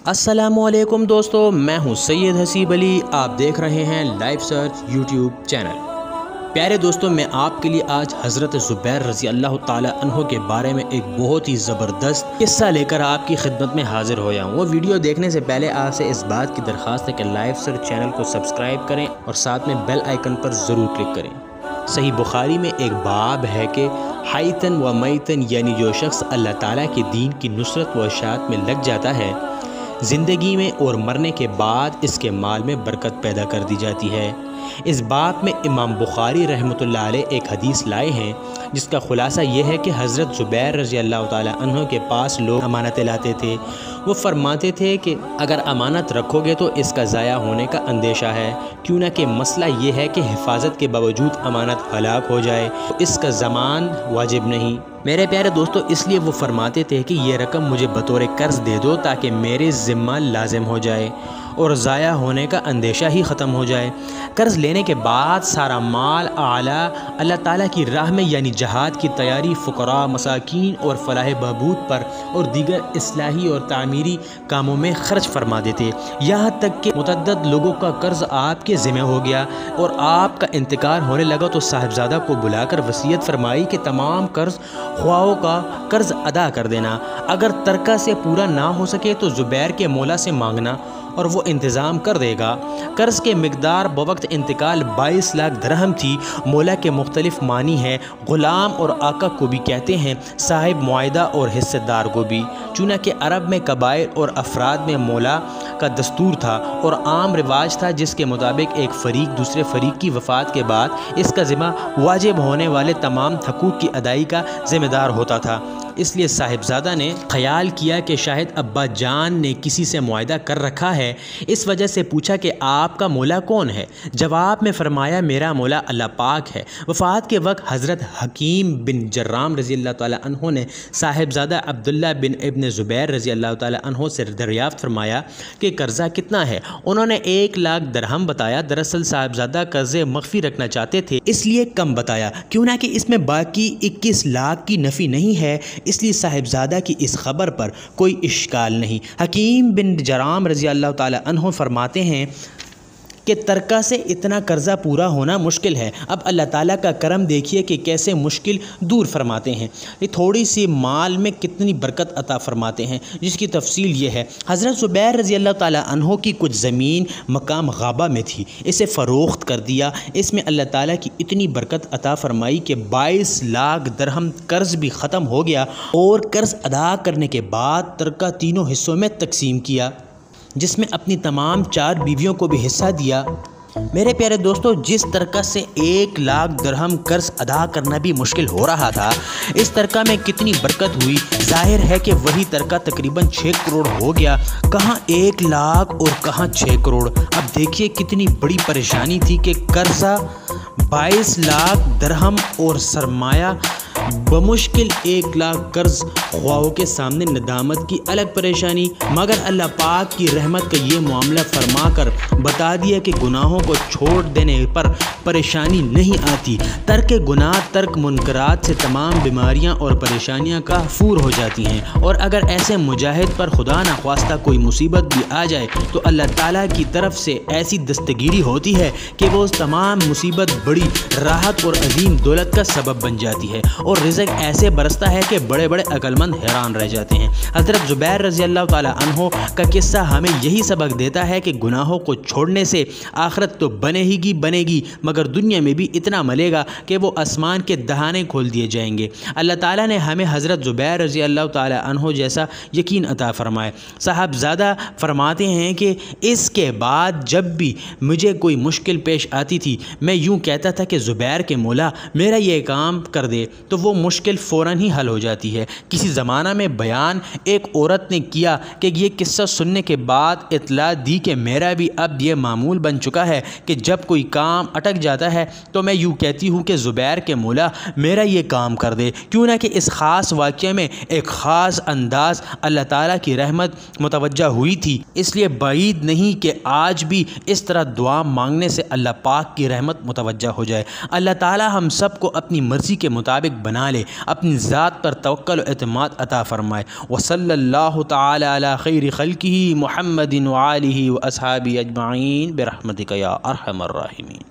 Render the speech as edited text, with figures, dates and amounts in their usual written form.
अस्सलामुअलैकुम दोस्तों, मैं हूं सैयद हसीब अली। आप देख रहे हैं लाइव सर्च यूट्यूब चैनल। प्यारे दोस्तों, मैं आपके लिए आज हज़रत ज़ुबैर रज़ी अल्लाह ताला अन्हो के बारे में एक बहुत ही ज़बरदस्त किस्सा लेकर आपकी खिदमत में हाज़िर होया हूँ। वो वीडियो देखने से पहले आपसे इस बात की दरख्वास्त है कि लाइव सर्च चैनल को सब्सक्राइब करें और साथ में बेल आइकन पर ज़रूर क्लिक करें। सही बुखारी में एक बाब है कि हाइतन व मैतन, यानी जो शख्स अल्लाह ताला के दीन की नुसरत व इशाअत में लग जाता है, ज़िंदगी में और मरने के बाद इसके माल में बरकत पैदा कर दी जाती है। इस बात में इमाम बुखारी रहमतुल्लाह अलैह एक हदीस लाए हैं जिसका ख़ुलासा ये है कि हज़रत ज़ुबैर रज़ी अल्लाह ताला अन्हु के पास लोग अमानतें लाते थे। वो फरमाते थे कि अगर अमानत रखोगे तो इसका ज़ाया होने का अंदेशा है, क्यों ना कि मसला ये है कि हिफाजत के बावजूद अमानत हलाक हो जाए तो इसका ज़मान वाजिब नहीं। मेरे प्यारे दोस्तों, इसलिए वो फरमाते थे कि ये रकम मुझे बतौर कर्ज़ दे दो ताकि मेरे ज़िम्मा लाजिम हो जाए और ज़ाया होने का अंदेशा ही ख़त्म हो जाए। कर्ज़ लेने के बाद सारा माल आला अल्लाह ताला की राह में यानी जहाद की तैयारी, फ़ुक़रा, मसाकीन और फ़लाह बहबूद पर और दीगर इस्लाही और तामीरी कामों में ख़र्च फरमा देते। यहाँ तक कि मुतअद्दिद लोगों का कर्ज़ आपके ज़िम्मे हो गया और आपका इंतकाल होने लगा तो साहिबजादा को बुलाकर वसीयत फरमाई कि तमाम कर्ज़ ख्वाहों का कर्ज़ अदा कर देना। अगर तरका से पूरा ना हो सके तो ज़ुबैर के मौला से मांगना और वो इंतज़ाम कर देगा। कर्ज़ के मिक़दार बवक्त इंतकाल 22 लाख दरहम थी। मौला के मुख्तलिफ मानी हैं, ग़ुलाम और आका को भी कहते हैं, साहिब मुआयदा और हिस्सेदार को भी। चूँकि अरब में कबाइल और अफराद में मौला का दस्तूर था और आम रिवाज था जिसके मुताबिक एक फ़रीक दूसरे फ़रीक की वफ़ात के बाद इसका ज़िम्मा वाजिब होने वाले तमाम हकूक़ की अदाई का ज़िम्मेदार होता था। इसलिए साहिबजादा ने ख्याल किया कि शायद अब्बा जान ने किसी से मुआयदा कर रखा है। इस वजह से पूछा कि आपका मौला कौन है? जवाब में फरमाया, मेरा मौला अल्लाह पाक है। वफ़ात के वक्त हज़रत हकीम बिन जर्राम रज़ी अल्लाह ताला अन्हो ने साहिबजादा अब्दुल्ला बिन इब्न ज़ुबैर रज़ी अल्लाह ताला अन्हो से दरियाफ़्त फरमाया कि कर्ज़ा कितना है। उन्होंने 1 लाख दरहम बताया। दरअसल साहिबजादा कर्ज़े मख्फी रखना चाहते थे, इसलिए कम बताया, क्यों ना कि इसमें बाकी 21 लाख की नफ़ी नहीं है। इसलिए साहिबजादा की इस खबर पर कोई इश्काल नहीं। हकीम बिन जराम रज़ी अल्लाह ताला अन्हो फरमाते हैं कि तरका से इतना कर्ज़ा पूरा होना मुश्किल है। अब अल्लाह ताला का करम देखिए कि कैसे मुश्किल दूर फरमाते हैं। ये थोड़ी सी माल में कितनी बरकत अता फरमाते हैं, जिसकी तफसील ये है। हज़रत ज़ुबैर रज़ी अल्लाह ताला अन्हो की कुछ ज़मीन मकाम गाबा में थी, इसे फ़रोख्त कर दिया। इसमें अल्लाह ताला की इतनी बरकत अता फरमाई कि 22 लाख दरहम कर्ज़ भी ख़त्म हो गया और कर्ज़ अदा करने के बाद तरका तीनों हिस्सों में तकसीम किया, जिसमें अपनी तमाम 4 बीवियों को भी हिस्सा दिया। मेरे प्यारे दोस्तों, जिस तरका से 1 लाख दरहम कर्ज़ अदा करना भी मुश्किल हो रहा था, इस तरका में कितनी बरकत हुई। जाहिर है कि वही तरका तकरीबन 6 करोड़ हो गया। कहाँ 1 लाख और कहाँ 6 करोड़। अब देखिए कितनी बड़ी परेशानी थी कि कर्ज़ा 22 लाख दरहम और सरमाया बमुश्किल 1 लाख कर्ज़ ख्वाहों के सामने नदामत की अलग परेशानी। मगर अल्लाह पाक की रहमत का ये मामला फरमा कर बता दिया कि गुनाहों को छोड़ देने पर परेशानी नहीं आती। तर्क गुनाह, तर्क मुनकरात से तमाम बीमारियां और परेशानियां काफूर हो जाती हैं। और अगर ऐसे मुजाहिद पर खुदा न ख्वास्ता कोई मुसीबत भी आ जाए तो अल्लाह ताला की तरफ से ऐसी दस्तगिरी होती है कि वो उस तमाम मुसीबत बड़ी राहत और अजीम दौलत का सबब बन जाती है और रिज़्क़ ऐसे बरसता है कि बड़े बड़े अक्लमंद हैरान रह जाते हैं। हज़रत ज़ुबैर रज़ी अल्लाह ताला अन्हो का किस्सा हमें यही सबक देता है कि गुनाहों को छोड़ने से आखिरत तो बनेगी, मगर दुनिया में भी इतना मिलेगा कि वो आसमान के दहाने खोल दिए जाएंगे। अल्लाह ताला ने हमें हज़रत ज़ुबैर रज़ी अल्लाह ताला अन्हो जैसा यकीन अता फ़रमाए। साहबज़ादा फरमाते हैं कि इसके बाद जब भी मुझे कोई मुश्किल पेश आती थी, मैं यूँ कहता था कि ज़ुबैर के मौला मेरा ये काम कर दे, तो वो मुश्किल फ़ौरन ही हल हो जाती है। किसी ज़माना में बयान एक औरत ने किया कि ये किस्सा सुनने के बाद इत्तला दी कि मेरा भी अब ये मामूल बन चुका है कि जब कोई काम अटक जाता है तो मैं यूँ कहती हूँ कि ज़ुबैर के मौला मेरा ये काम कर दे। क्यों ना कि इस ख़ास वाक़ये में एक ख़ास अंदाज़ अल्लाह ताला की रहमत मुतवज्जा हुई थी। इसलिए बाईद नहीं कि आज भी इस तरह दुआ मांगने से अल्लाह पाक की रहमत मुतवज्जा हो जाए। अल्लाह ताला हम सब को अपनी मर्ज़ी के मुताबिक बना بنا لے، اپنی ذات پر توکل و اعتماد عطا فرمائے۔ وصلی اللہ تعالی علی خیر خلقہ محمد وآلہ واصحابہ اجمعین برحمتک یا ارحم الراحمین۔